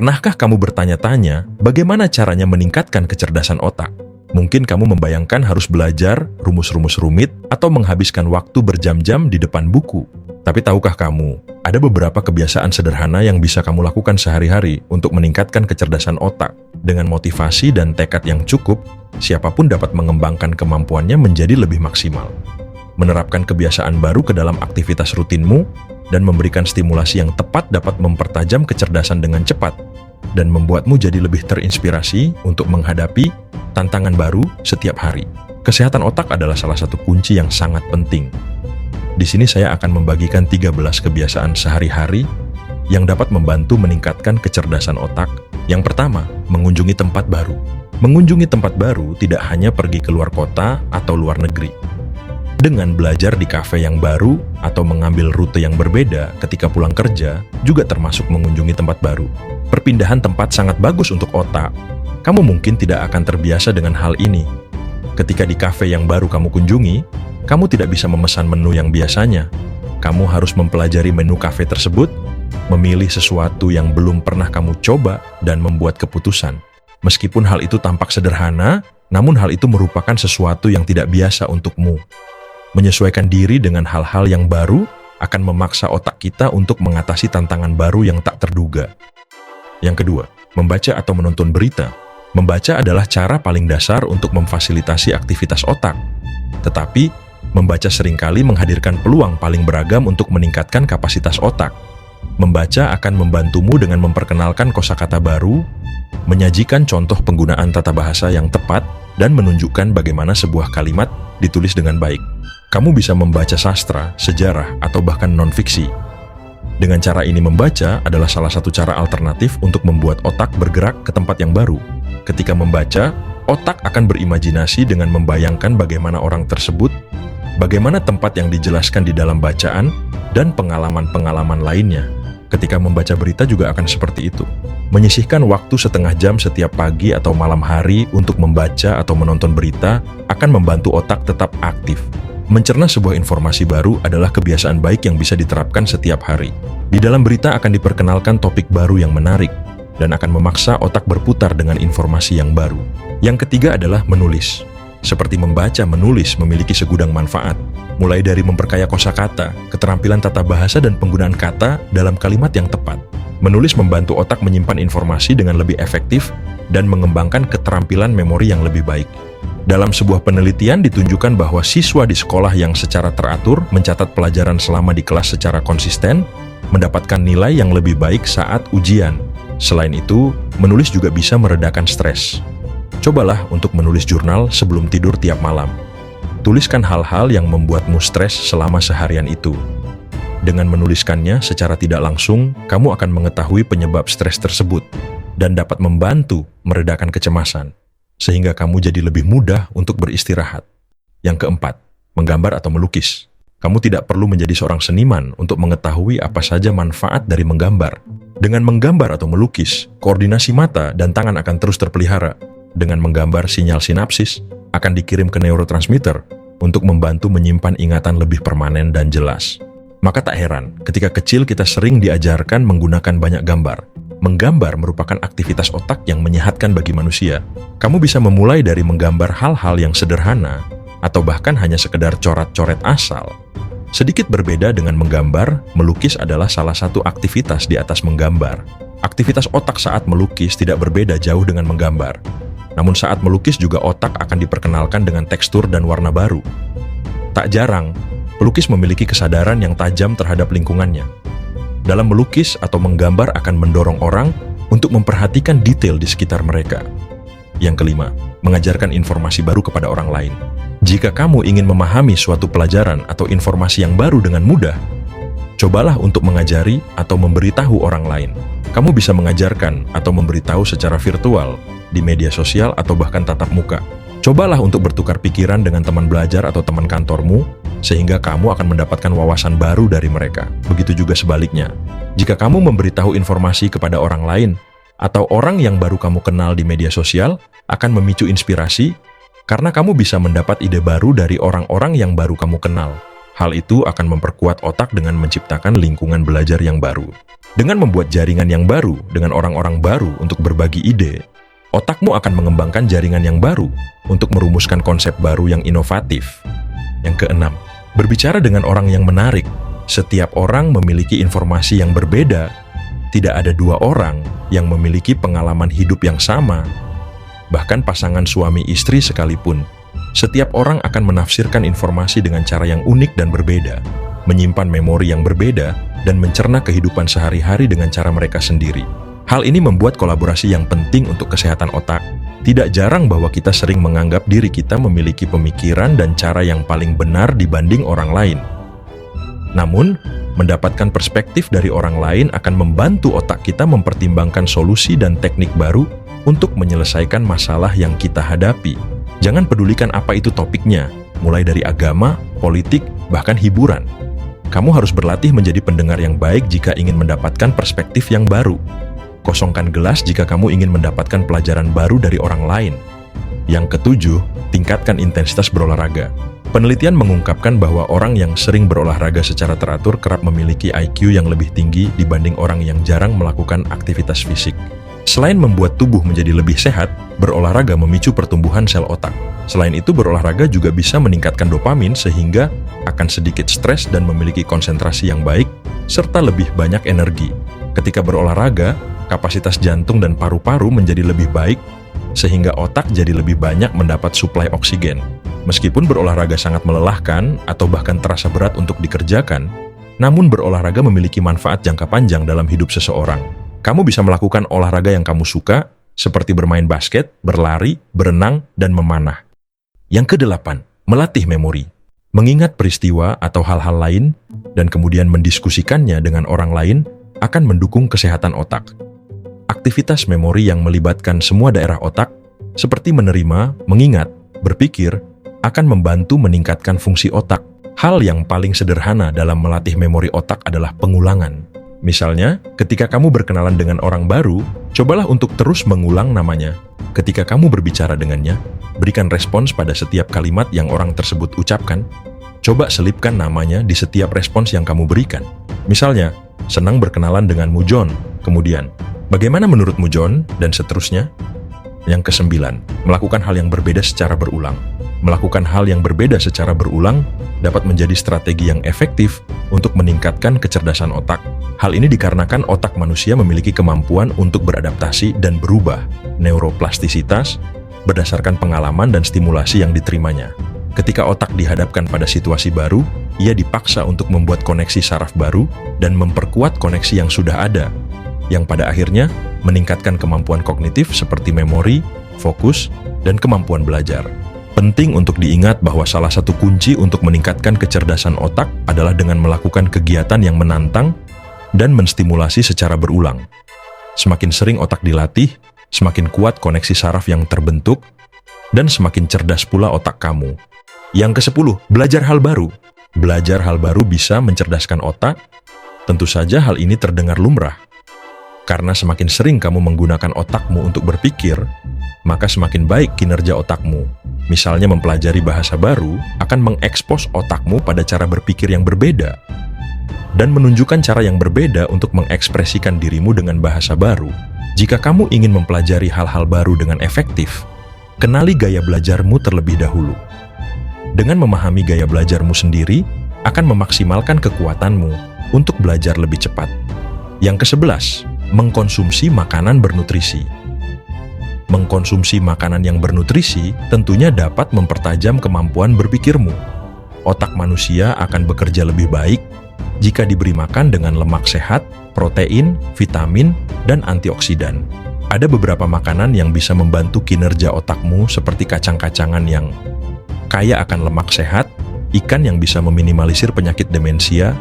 Pernahkah kamu bertanya-tanya bagaimana caranya meningkatkan kecerdasan otak? Mungkin kamu membayangkan harus belajar rumus-rumus rumit atau menghabiskan waktu berjam-jam di depan buku. Tapi tahukah kamu, ada beberapa kebiasaan sederhana yang bisa kamu lakukan sehari-hari untuk meningkatkan kecerdasan otak. Dengan motivasi dan tekad yang cukup, siapapun dapat mengembangkan kemampuannya menjadi lebih maksimal. Menerapkan kebiasaan baru ke dalam aktivitas rutinmu dan memberikan stimulasi yang tepat dapat mempertajam kecerdasan dengan cepat dan membuatmu jadi lebih terinspirasi untuk menghadapi tantangan baru setiap hari. Kesehatan otak adalah salah satu kunci yang sangat penting. Di sini saya akan membagikan 13 kebiasaan sehari-hari yang dapat membantu meningkatkan kecerdasan otak. Yang pertama, mengunjungi tempat baru. Mengunjungi tempat baru tidak hanya pergi ke luar kota atau luar negeri. Dengan belajar di kafe yang baru atau mengambil rute yang berbeda ketika pulang kerja juga termasuk mengunjungi tempat baru. Perpindahan tempat sangat bagus untuk otak. Kamu mungkin tidak akan terbiasa dengan hal ini. Ketika di kafe yang baru kamu kunjungi, kamu tidak bisa memesan menu yang biasanya. Kamu harus mempelajari menu kafe tersebut, memilih sesuatu yang belum pernah kamu coba, dan membuat keputusan. Meskipun hal itu tampak sederhana, namun hal itu merupakan sesuatu yang tidak biasa untukmu. Menyesuaikan diri dengan hal-hal yang baru akan memaksa otak kita untuk mengatasi tantangan baru yang tak terduga. Yang kedua, membaca atau menonton berita. Membaca adalah cara paling dasar untuk memfasilitasi aktivitas otak. Tetapi, membaca seringkali menghadirkan peluang paling beragam untuk meningkatkan kapasitas otak. Membaca akan membantumu dengan memperkenalkan kosakata baru, menyajikan contoh penggunaan tata bahasa yang tepat, dan menunjukkan bagaimana sebuah kalimat ditulis dengan baik. Kamu bisa membaca sastra, sejarah, atau bahkan non-fiksi. Dengan cara ini membaca adalah salah satu cara alternatif untuk membuat otak bergerak ke tempat yang baru. Ketika membaca, otak akan berimajinasi dengan membayangkan bagaimana orang tersebut, bagaimana tempat yang dijelaskan di dalam bacaan, dan pengalaman-pengalaman lainnya. Ketika membaca berita juga akan seperti itu. Menyisihkan waktu setengah jam setiap pagi atau malam hari untuk membaca atau menonton berita akan membantu otak tetap aktif. Mencerna sebuah informasi baru adalah kebiasaan baik yang bisa diterapkan setiap hari. Di dalam berita akan diperkenalkan topik baru yang menarik, dan akan memaksa otak berputar dengan informasi yang baru. Yang ketiga adalah menulis. Seperti membaca, menulis memiliki segudang manfaat, mulai dari memperkaya kosakata, keterampilan tata bahasa, dan penggunaan kata dalam kalimat yang tepat. Menulis membantu otak menyimpan informasi dengan lebih efektif dan mengembangkan keterampilan memori yang lebih baik. Dalam sebuah penelitian ditunjukkan bahwa siswa di sekolah yang secara teratur mencatat pelajaran selama di kelas secara konsisten, mendapatkan nilai yang lebih baik saat ujian. Selain itu, menulis juga bisa meredakan stres. Cobalah untuk menulis jurnal sebelum tidur tiap malam. Tuliskan hal-hal yang membuatmu stres selama seharian itu. Dengan menuliskannya secara tidak langsung, kamu akan mengetahui penyebab stres tersebut dan dapat membantu meredakan kecemasan, sehingga kamu jadi lebih mudah untuk beristirahat. Yang keempat, menggambar atau melukis. Kamu tidak perlu menjadi seorang seniman untuk mengetahui apa saja manfaat dari menggambar. Dengan menggambar atau melukis, koordinasi mata dan tangan akan terus terpelihara. Dengan menggambar, sinyal sinapsis akan dikirim ke neurotransmitter untuk membantu menyimpan ingatan lebih permanen dan jelas. Maka tak heran, ketika kecil kita sering diajarkan menggunakan banyak gambar. Menggambar merupakan aktivitas otak yang menyehatkan bagi manusia. Kamu bisa memulai dari menggambar hal-hal yang sederhana, atau bahkan hanya sekedar coret-coret asal. Sedikit berbeda dengan menggambar, melukis adalah salah satu aktivitas di atas menggambar. Aktivitas otak saat melukis tidak berbeda jauh dengan menggambar. Namun saat melukis juga otak akan diperkenalkan dengan tekstur dan warna baru. Tak jarang, pelukis memiliki kesadaran yang tajam terhadap lingkungannya. Dalam melukis atau menggambar akan mendorong orang untuk memperhatikan detail di sekitar mereka. Yang kelima, mengajarkan informasi baru kepada orang lain. Jika kamu ingin memahami suatu pelajaran atau informasi yang baru dengan mudah, cobalah untuk mengajari atau memberitahu orang lain. Kamu bisa mengajarkan atau memberitahu secara virtual, di media sosial, atau bahkan tatap muka. Cobalah untuk bertukar pikiran dengan teman belajar atau teman kantormu, sehingga kamu akan mendapatkan wawasan baru dari mereka. Begitu juga sebaliknya. Jika kamu memberitahu informasi kepada orang lain, atau orang yang baru kamu kenal di media sosial, akan memicu inspirasi, karena kamu bisa mendapat ide baru dari orang-orang yang baru kamu kenal. Hal itu akan memperkuat otak dengan menciptakan lingkungan belajar yang baru. Dengan membuat jaringan yang baru dengan orang-orang baru untuk berbagi ide, otakmu akan mengembangkan jaringan yang baru untuk merumuskan konsep baru yang inovatif. Yang keenam, berbicara dengan orang yang menarik. Setiap orang memiliki informasi yang berbeda. Tidak ada dua orang yang memiliki pengalaman hidup yang sama. Bahkan pasangan suami istri sekalipun, setiap orang akan menafsirkan informasi dengan cara yang unik dan berbeda, menyimpan memori yang berbeda, dan mencerna kehidupan sehari-hari dengan cara mereka sendiri. Hal ini membuat kolaborasi yang penting untuk kesehatan otak. Tidak jarang bahwa kita sering menganggap diri kita memiliki pemikiran dan cara yang paling benar dibanding orang lain. Namun, mendapatkan perspektif dari orang lain akan membantu otak kita mempertimbangkan solusi dan teknik baru untuk menyelesaikan masalah yang kita hadapi. Jangan pedulikan apa itu topiknya, mulai dari agama, politik, bahkan hiburan. Kamu harus berlatih menjadi pendengar yang baik jika ingin mendapatkan perspektif yang baru. Kosongkan gelas jika kamu ingin mendapatkan pelajaran baru dari orang lain. Yang ketujuh, tingkatkan intensitas berolahraga. Penelitian mengungkapkan bahwa orang yang sering berolahraga secara teratur kerap memiliki IQ yang lebih tinggi dibanding orang yang jarang melakukan aktivitas fisik. Selain membuat tubuh menjadi lebih sehat, berolahraga memicu pertumbuhan sel otak. Selain itu, berolahraga juga bisa meningkatkan dopamin sehingga akan sedikit stres dan memiliki konsentrasi yang baik, serta lebih banyak energi. Ketika berolahraga, kapasitas jantung dan paru-paru menjadi lebih baik, sehingga otak jadi lebih banyak mendapat suplai oksigen. Meskipun berolahraga sangat melelahkan atau bahkan terasa berat untuk dikerjakan, namun berolahraga memiliki manfaat jangka panjang dalam hidup seseorang. Kamu bisa melakukan olahraga yang kamu suka, seperti bermain basket, berlari, berenang, dan memanah. Yang kedelapan, melatih memori. Mengingat peristiwa atau hal-hal lain, dan kemudian mendiskusikannya dengan orang lain, akan mendukung kesehatan otak. Aktivitas memori yang melibatkan semua daerah otak, seperti menerima, mengingat, berpikir, akan membantu meningkatkan fungsi otak. Hal yang paling sederhana dalam melatih memori otak adalah pengulangan. Misalnya, ketika kamu berkenalan dengan orang baru, cobalah untuk terus mengulang namanya. Ketika kamu berbicara dengannya, berikan respons pada setiap kalimat yang orang tersebut ucapkan. Coba selipkan namanya di setiap respons yang kamu berikan. Misalnya, senang berkenalan denganmu John, kemudian, bagaimana menurutmu John, dan seterusnya. Yang kesembilan, melakukan hal yang berbeda secara berulang. Melakukan hal yang berbeda secara berulang dapat menjadi strategi yang efektif untuk meningkatkan kecerdasan otak. Hal ini dikarenakan otak manusia memiliki kemampuan untuk beradaptasi dan berubah, neuroplastisitas, berdasarkan pengalaman dan stimulasi yang diterimanya. Ketika otak dihadapkan pada situasi baru, ia dipaksa untuk membuat koneksi saraf baru dan memperkuat koneksi yang sudah ada, yang pada akhirnya meningkatkan kemampuan kognitif seperti memori, fokus, dan kemampuan belajar. Penting untuk diingat bahwa salah satu kunci untuk meningkatkan kecerdasan otak adalah dengan melakukan kegiatan yang menantang dan menstimulasi secara berulang. Semakin sering otak dilatih, semakin kuat koneksi saraf yang terbentuk, dan semakin cerdas pula otak kamu. Yang ke-10, belajar hal baru. Belajar hal baru bisa mencerdaskan otak. Tentu saja hal ini terdengar lumrah. Karena semakin sering kamu menggunakan otakmu untuk berpikir, maka semakin baik kinerja otakmu. Misalnya mempelajari bahasa baru akan mengekspos otakmu pada cara berpikir yang berbeda dan menunjukkan cara yang berbeda untuk mengekspresikan dirimu dengan bahasa baru. Jika kamu ingin mempelajari hal-hal baru dengan efektif, kenali gaya belajarmu terlebih dahulu. Dengan memahami gaya belajarmu sendiri, akan memaksimalkan kekuatanmu untuk belajar lebih cepat. Yang ke-11, mengkonsumsi makanan bernutrisi. Mengkonsumsi makanan yang bernutrisi tentunya dapat mempertajam kemampuan berpikirmu. Otak manusia akan bekerja lebih baik jika diberi makan dengan lemak sehat, protein, vitamin, dan antioksidan. Ada beberapa makanan yang bisa membantu kinerja otakmu seperti kacang-kacangan yang kaya akan lemak sehat, ikan yang bisa meminimalisir penyakit demensia,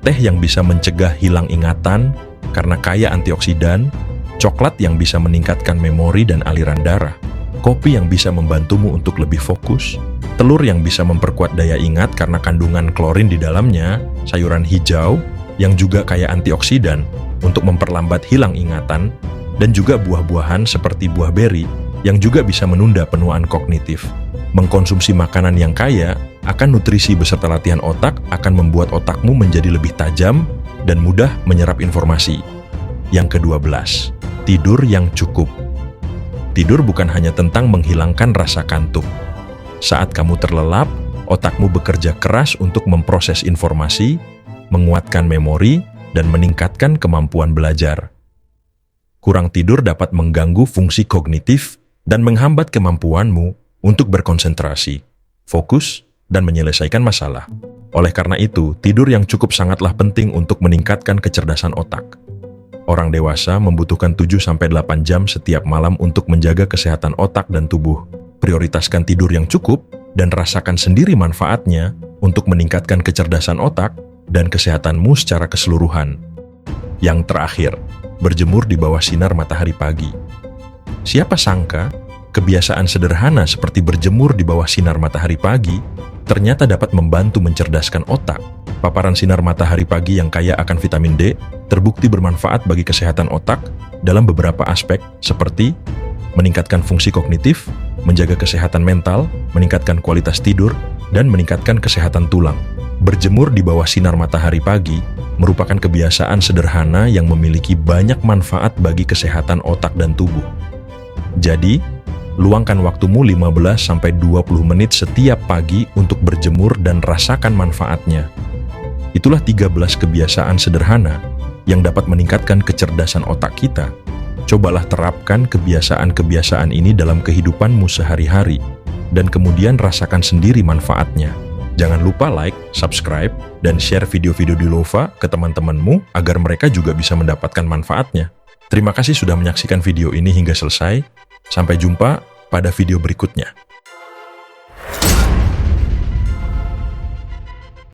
teh yang bisa mencegah hilang ingatan karena kaya antioksidan, coklat yang bisa meningkatkan memori dan aliran darah, kopi yang bisa membantumu untuk lebih fokus, telur yang bisa memperkuat daya ingat karena kandungan klorin di dalamnya, sayuran hijau yang juga kaya antioksidan untuk memperlambat hilang ingatan, dan juga buah-buahan seperti buah beri yang juga bisa menunda penuaan kognitif. Mengkonsumsi makanan yang kaya akan nutrisi beserta latihan otak akan membuat otakmu menjadi lebih tajam dan mudah menyerap informasi. Yang ke-12, tidur yang cukup. Tidur bukan hanya tentang menghilangkan rasa kantuk. Saat kamu terlelap, otakmu bekerja keras untuk memproses informasi, menguatkan memori, dan meningkatkan kemampuan belajar. Kurang tidur dapat mengganggu fungsi kognitif dan menghambat kemampuanmu untuk berkonsentrasi, fokus, dan menyelesaikan masalah. Oleh karena itu, tidur yang cukup sangatlah penting untuk meningkatkan kecerdasan otak. Orang dewasa membutuhkan 7-8 jam setiap malam untuk menjaga kesehatan otak dan tubuh. Prioritaskan tidur yang cukup dan rasakan sendiri manfaatnya untuk meningkatkan kecerdasan otak dan kesehatanmu secara keseluruhan. Yang terakhir, berjemur di bawah sinar matahari pagi. Siapa sangka, kebiasaan sederhana seperti berjemur di bawah sinar matahari pagi ternyata dapat membantu mencerdaskan otak. Paparan sinar matahari pagi yang kaya akan vitamin D terbukti bermanfaat bagi kesehatan otak dalam beberapa aspek seperti meningkatkan fungsi kognitif, menjaga kesehatan mental, meningkatkan kualitas tidur, dan meningkatkan kesehatan tulang. Berjemur di bawah sinar matahari pagi merupakan kebiasaan sederhana yang memiliki banyak manfaat bagi kesehatan otak dan tubuh. Jadi, luangkan waktumu 15-20 menit setiap pagi untuk berjemur dan rasakan manfaatnya. Itulah 13 kebiasaan sederhana yang dapat meningkatkan kecerdasan otak kita. Cobalah terapkan kebiasaan-kebiasaan ini dalam kehidupanmu sehari-hari, dan kemudian rasakan sendiri manfaatnya. Jangan lupa like, subscribe, dan share video-video Dilova ke teman-temanmu agar mereka juga bisa mendapatkan manfaatnya. Terima kasih sudah menyaksikan video ini hingga selesai. Sampai jumpa pada video berikutnya.